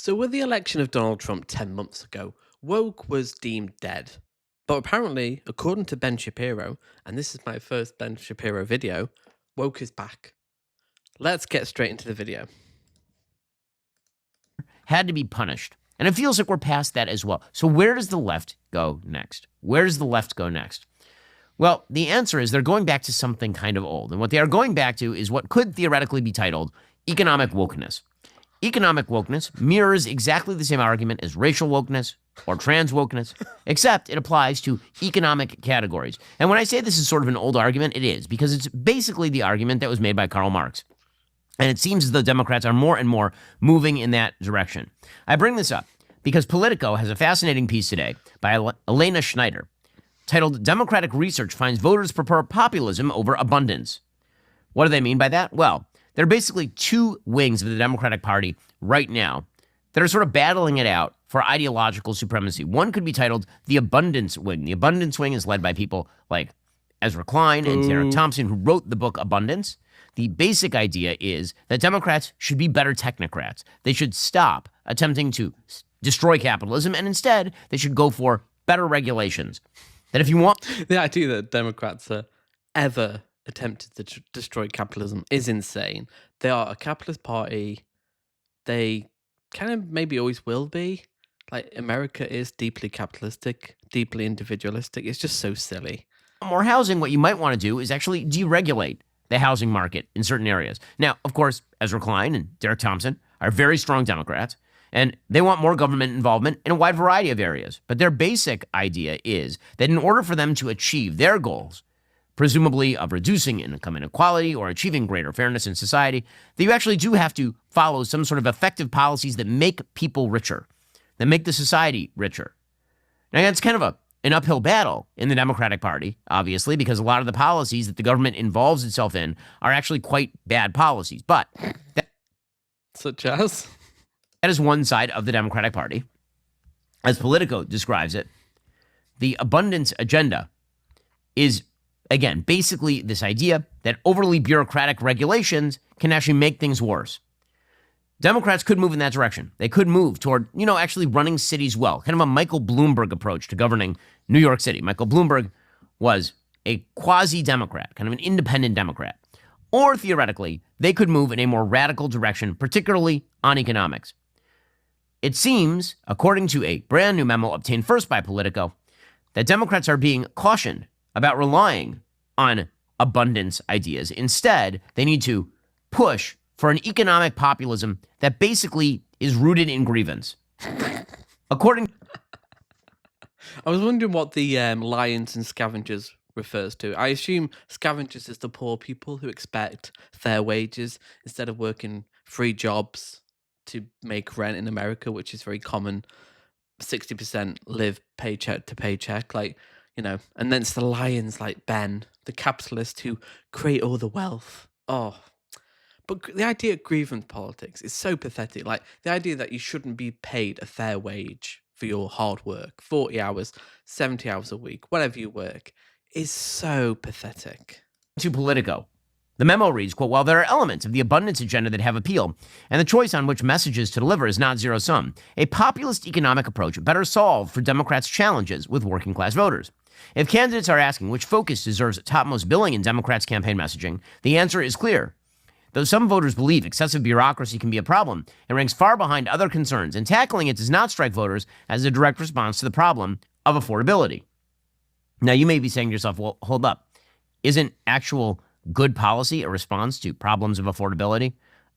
So, with the election of Donald Trump 10 months ago, woke was deemed dead. But apparently, according to Ben Shapiro, and this is my first Ben Shapiro video, woke is back. Let's get straight into the video. Had to be punished. And it feels like we're past that as well. So where does the left go next? Where does the left go next? Well, the answer is they're going back to something kind of old. And what they are going back to is what could theoretically be titled economic wokeness. Economic wokeness mirrors exactly the same argument as racial wokeness or trans wokeness, except it applies to economic categories. And when I say this is sort of an old argument, it is, because it's basically the argument that was made by Karl Marx. And it seems as though Democrats are more and more moving in that direction. I bring this up because Politico has a fascinating piece today by Elena Schneider titled Democratic Research Finds Voters Prefer Populism Over Abundance. What do they mean by that? Well, there are basically two wings of the Democratic Party right now that are sort of battling it out for ideological supremacy. One could be titled the Abundance Wing. The Abundance Wing is led by people like Ezra Klein and Derek Thompson, who wrote the book Abundance. The basic idea is that Democrats should be better technocrats. They should stop attempting to destroy capitalism, and instead, they should go for better regulations. That if you want... The idea that Democrats are ever attempted to destroy capitalism is insane. They are a capitalist party. They kind of maybe always will be. Like, America is deeply capitalistic, deeply individualistic. It's just so silly. More housing, what you might want to do is actually deregulate the housing market in certain areas. Now, of course, Ezra Klein and Derek Thompson are very strong Democrats, and they want more government involvement in a wide variety of areas. But their basic idea is that in order for them to achieve their goals, presumably of reducing income inequality or achieving greater fairness in society, that you actually do have to follow some sort of effective policies that make people richer, that make the society richer. Now, it's kind of an uphill battle in the Democratic Party, obviously, because a lot of the policies that the government involves itself in are actually quite bad policies. But such as? That is one side of the Democratic Party. As Politico describes it, the abundance agenda is, again, basically this idea that overly bureaucratic regulations can actually make things worse. Democrats could move in that direction. They could move toward, actually running cities well, kind of a Michael Bloomberg approach to governing New York City. Michael Bloomberg was a quasi-Democrat, kind of an independent Democrat. Or theoretically, they could move in a more radical direction, particularly on economics. It seems, according to a brand new memo obtained first by Politico, that Democrats are being cautioned about relying on abundance ideas. Instead, they need to push for an economic populism that basically is rooted in grievance. According... I was wondering what the lions and scavengers refers to. I assume scavengers is the poor people who expect fair wages instead of working 3 jobs to make rent in America, which is very common. 60% live paycheck to paycheck, and then it's the lions like Ben, the capitalist who create all the wealth. Oh, but the idea of grievance politics is so pathetic. Like, the idea that you shouldn't be paid a fair wage for your hard work, 40 hours, 70 hours a week, whatever you work, is so pathetic. To Politico, the memo reads, quote, while there are elements of the abundance agenda that have appeal, and the choice on which messages to deliver is not zero-sum, a populist economic approach better solved for Democrats' challenges with working-class voters. If candidates are asking which focus deserves topmost billing in Democrats' campaign messaging, the answer is clear. Though some voters believe excessive bureaucracy can be a problem, it ranks far behind other concerns, and tackling it does not strike voters as a direct response to the problem of affordability. Now, you may be saying to yourself, well, hold up. Isn't actual good policy a response to problems of affordability?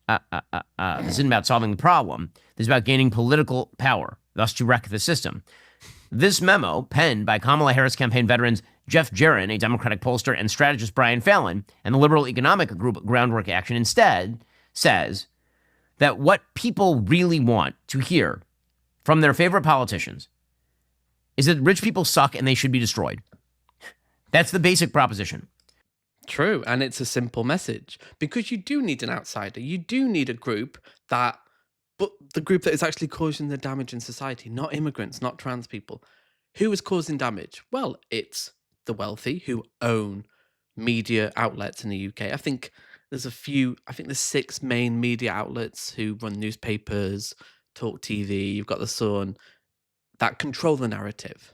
This isn't about solving the problem. This is about gaining political power, thus to wreck the system. This memo, penned by Kamala Harris campaign veterans Jeff Jaron, a Democratic pollster, and strategist Brian Fallon, and the liberal economic group Groundwork Action, instead says that what people really want to hear from their favorite politicians is that rich people suck and they should be destroyed. That's the basic proposition. True, and it's a simple message, because you do need an outsider. You do need a group but the group that is actually causing the damage in society, not immigrants, not trans people. Who is causing damage? Well, it's the wealthy who own media outlets in the UK. I think there's 6 main media outlets who run newspapers, Talk TV, you've got The Sun, that control the narrative.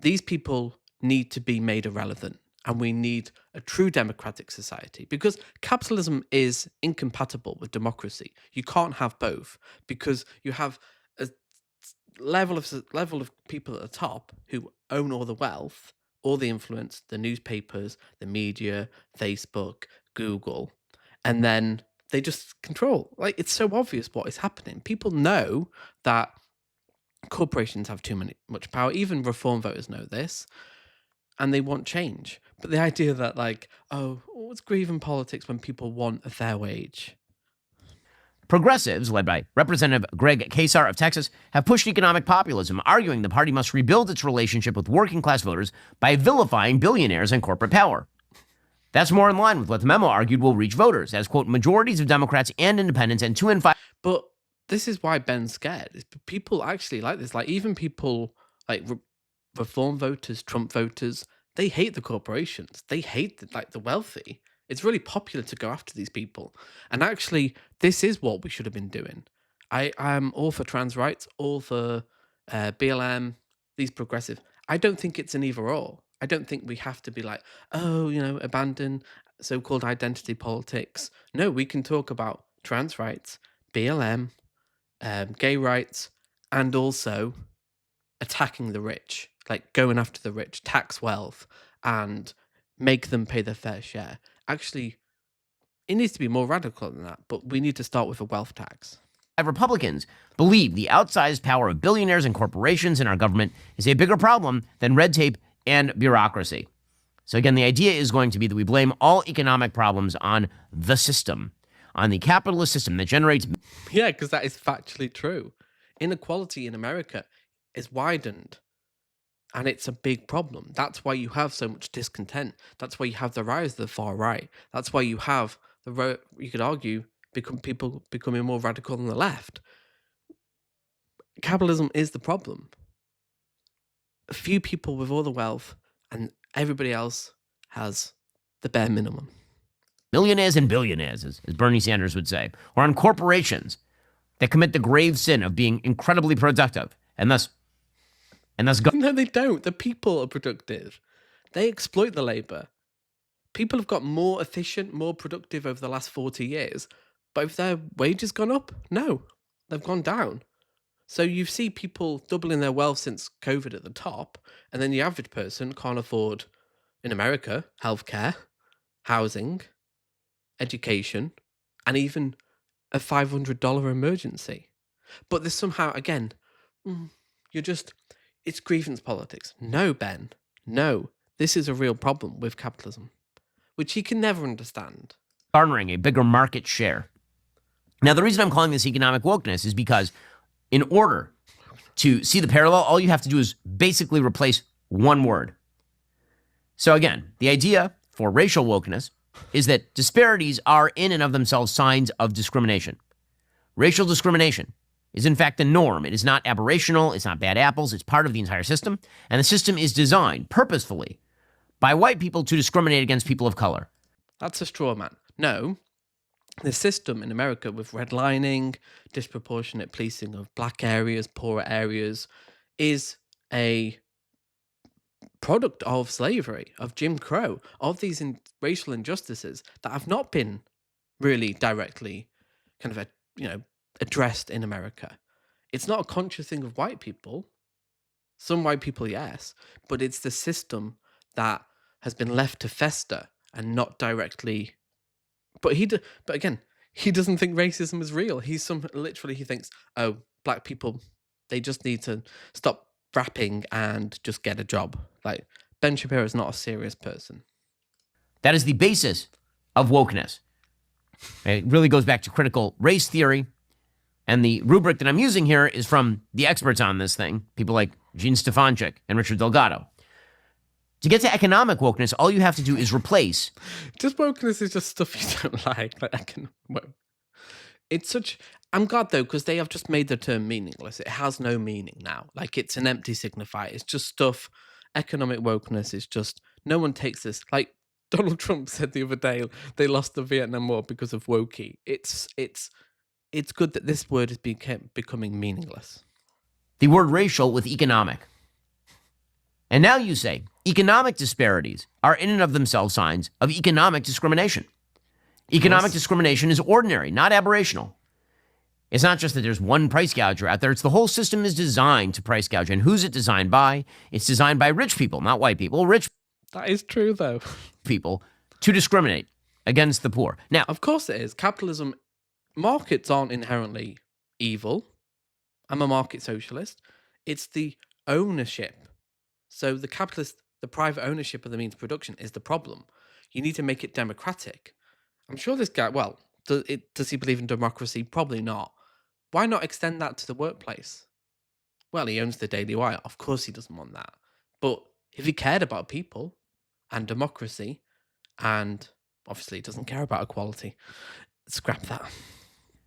These people need to be made irrelevant, and we need a true democratic society because capitalism is incompatible with democracy. You can't have both because you have a level of people at the top who own all the wealth, all the influence, the newspapers, the media, Facebook, Google, and then they just control. Like, it's so obvious what is happening. People know that corporations have much power. Even reform voters know this, and they want change. But the idea that, like, oh, what's grieving politics when people want a fair wage? Progressives, led by Representative Greg Kasar of Texas, have pushed economic populism, arguing the party must rebuild its relationship with working class voters by vilifying billionaires and corporate power. That's more in line with what the memo argued will reach voters, as, quote, majorities of Democrats and independents and 2 in 5. But this is why Ben's scared. People actually like this. Like, even people like reform voters, Trump voters, they hate the corporations. They hate the wealthy. It's really popular to go after these people. And actually, this is what we should have been doing. I'm all for trans rights, all for BLM, these progressive. I don't think it's an either or. I don't think we have to be like, oh, abandon so-called identity politics. No, we can talk about trans rights, BLM, gay rights, and also attacking the rich, like going after the rich, tax wealth, and make them pay their fair share. Actually, it needs to be more radical than that, but we need to start with a wealth tax. Republicans believe the outsized power of billionaires and corporations in our government is a bigger problem than red tape and bureaucracy. So again, the idea is going to be that we blame all economic problems on the system, on the capitalist system that generates. Yeah, because that is factually true. Inequality in America is widened, and it's a big problem. That's why you have so much discontent. That's why you have the rise of the far right. That's why you have you could argue, people becoming more radical than the left. Capitalism is the problem. A few people with all the wealth, and everybody else has the bare minimum. Millionaires and billionaires, as Bernie Sanders would say, or on corporations that commit the grave sin of being incredibly productive and thus No, they don't. The people are productive. They exploit the labor. People have got more efficient, more productive over the last 40 years, but have their wages gone up? No, they've gone down. So you see people doubling their wealth since COVID at the top, and then the average person can't afford, in America, healthcare, housing, education, and even a $500 emergency. But there's somehow, again, it's grievance politics. No, Ben, no. This is a real problem with capitalism, which he can never understand. garnering a bigger market share. Now, the reason I'm calling this economic wokeness is because in order to see the parallel, all you have to do is basically replace one word. So again, the idea for racial wokeness is that disparities are in and of themselves signs of discrimination. Racial discrimination is in fact the norm. It is not aberrational. It's not bad apples. It's part of the entire system. And the system is designed purposefully by white people to discriminate against people of color. That's a straw man. No, the system in America with redlining, disproportionate policing of black areas, poorer areas, is a product of slavery, of Jim Crow, of these racial injustices that have not been really directly kind of addressed in America. It's not a conscious thing of white people. Some white people, yes, but it's the system that has been left to fester and not directly. But again, he doesn't think racism is real. He thinks, oh, black people, they just need to stop rapping and just get a job. Like, Ben Shapiro is not a serious person. That is the basis of wokeness. It really goes back to critical race theory. And the rubric that I'm using here is from the experts on this thing, people like Gene Stefanchik and Richard Delgado. To get to economic wokeness, all you have to do is replace. Just wokeness is just stuff you don't like. It's such. I'm glad though, because they have just made the term meaningless. It has no meaning now. Like, it's an empty signifier. It's just stuff. Economic wokeness is just, no one takes this. Like Donald Trump said the other day, they lost the Vietnam War because of wokey. It's it's good that this word is becoming meaningless. The word racial with economic. And now you say economic disparities are in and of themselves signs of economic discrimination. Economic discrimination is ordinary, not aberrational. It's not just that there's one price gouger out there. It's the whole system is designed to price gouge. And who's it designed by? It's designed by rich people, not white people. Rich That is true, though. people to discriminate against the poor. Now, Of course it is. Capitalism, markets aren't inherently evil. I'm a market socialist. It's the ownership. So the private ownership of the means of production is the problem. You need to make it democratic. I'm sure this guy, well, does he believe in democracy? Probably not. Why not extend that to the workplace? Well, he owns the Daily Wire. Of course he doesn't want that. But if he cared about people and democracy, and obviously he doesn't care about equality, scrap that.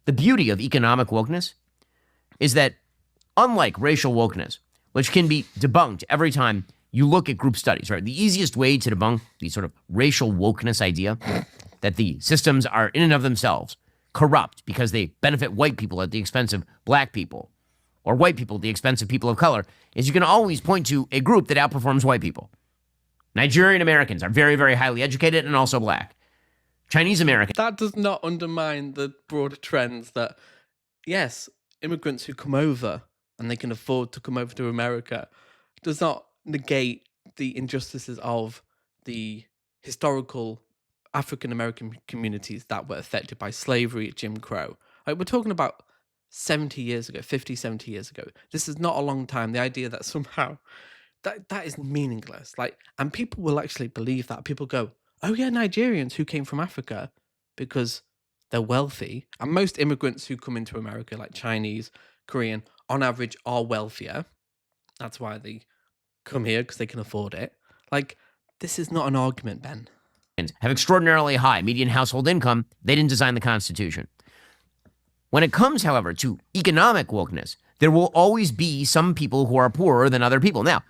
the beauty of economic wokeness is that, unlike racial wokeness, which can be debunked every time you look at group studies, right? The easiest way to debunk the sort of racial wokeness idea that the systems are in and of themselves corrupt because they benefit white people at the expense of black people, or white people at the expense of people of color, is you can always point to a group that outperforms white people. Nigerian Americans are very, very highly educated and also black. Chinese Americans. That does not undermine the broader trends that, yes, immigrants who come over and they can afford to come over to America does not negate the injustices of the historical African American communities that were affected by slavery, Jim Crow. Like, we're talking about 70 years ago, 50, 70 years ago. This is not a long time. The idea that somehow that is meaningless. Like, and people will actually believe that. People go, "Oh yeah, Nigerians who came from Africa because they're wealthy." And most immigrants who come into America, like Chinese, Korean, on average are wealthier. That's why they come here, because they can afford it. Like, this is not an argument, Ben. Have extraordinarily high median household income. They didn't design the Constitution. When it comes, however, to economic wokeness, there will always be some people who are poorer than other people. Now,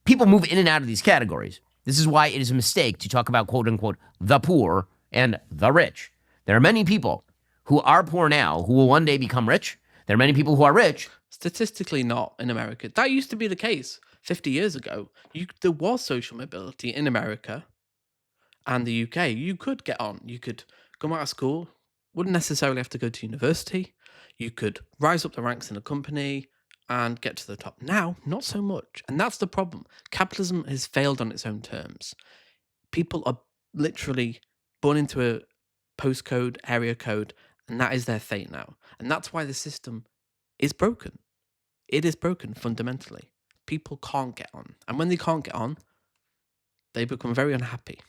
people move in and out of these categories. This is why it is a mistake to talk about, quote unquote, the poor and the rich. There are many people who are poor now who will one day become rich. There are many people who are rich. Statistically not in America. That used to be the case 50 years ago. There was social mobility in America and the UK. You could get on. You could come out of school, wouldn't necessarily have to go to university. You could rise up the ranks in a company and get to the top. Now, not so much. And that's the problem. Capitalism has failed on its own terms. People are literally born into a postcode, area code, and that is their fate now. And that's why the system is broken. It is broken fundamentally. People can't get on. And when they can't get on, they become very unhappy.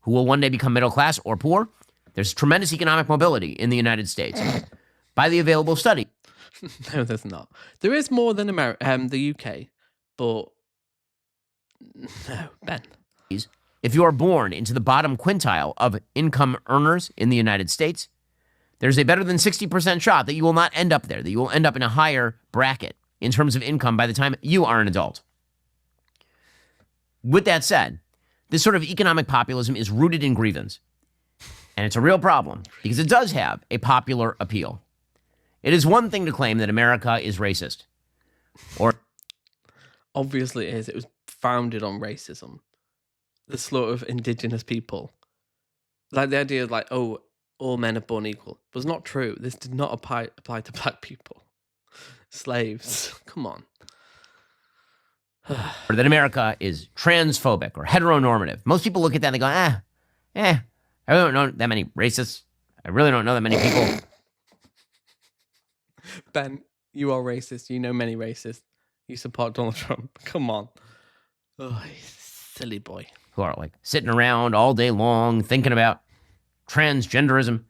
Who will one day become middle class or poor? There's tremendous economic mobility in the United States. By the available study. No, there's not. There is more than the UK, but no, Ben. If you are born into the bottom quintile of income earners in the United States, there's a better than 60% shot that you will not end up there, that you will end up in a higher bracket in terms of income by the time you are an adult. With that said, this sort of economic populism is rooted in grievance. And it's a real problem because it does have a popular appeal. It is one thing to claim that America is racist. Or obviously it is. It was founded on racism. The slaughter of indigenous people. Like the idea of like, oh, all men are born equal. Was not true. This did not apply to black people. Slaves. Come on. that America is transphobic or heteronormative. Most people look at that and they go, I really don't know that many racists. I really don't know that many people. Ben, you are racist. You know many racists. You support Donald Trump. Come on. Oh, silly boy. Who are like sitting around all day long thinking about transgenderism.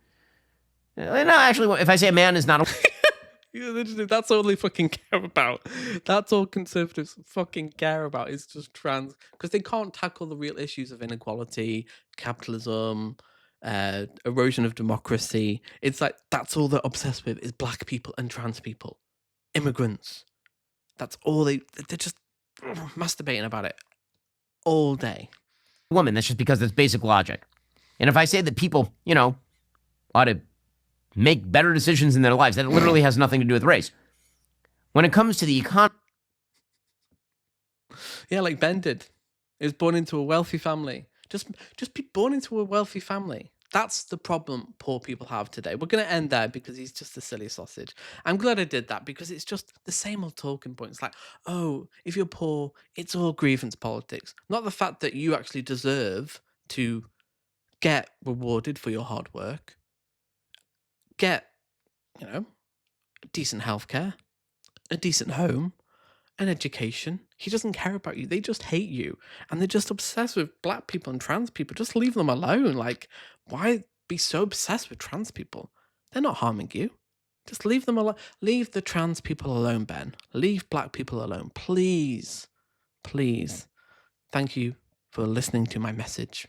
No, actually, if I say a man is not a... That's all they fucking care about. That's all conservatives fucking care about is just trans, because they can't tackle the real issues of inequality, capitalism, erosion of democracy. It's like that's all they're obsessed with is black people and trans people, immigrants. That's all they're just masturbating about it all day. Woman, that's just because that's basic logic. And if I say that people, ought to make better decisions in their lives. That literally has nothing to do with race. When it comes to the economy, Yeah, like Ben did. He was born into a wealthy family. Just be born into a wealthy family. That's the problem poor people have today. We're going to end there because he's just a silly sausage. I'm glad I did that because it's just the same old talking points like, oh, if you're poor, it's all grievance politics. Not the fact that you actually deserve to get rewarded for your hard work, get, decent healthcare, a decent home, an education. He doesn't care about you. They just hate you. And they're just obsessed with black people and trans people. Just leave them alone. Like, why be so obsessed with trans people? They're not harming you. Just leave them alone. Leave the trans people alone, Ben. Leave black people alone. Please. Please. Thank you for listening to my message.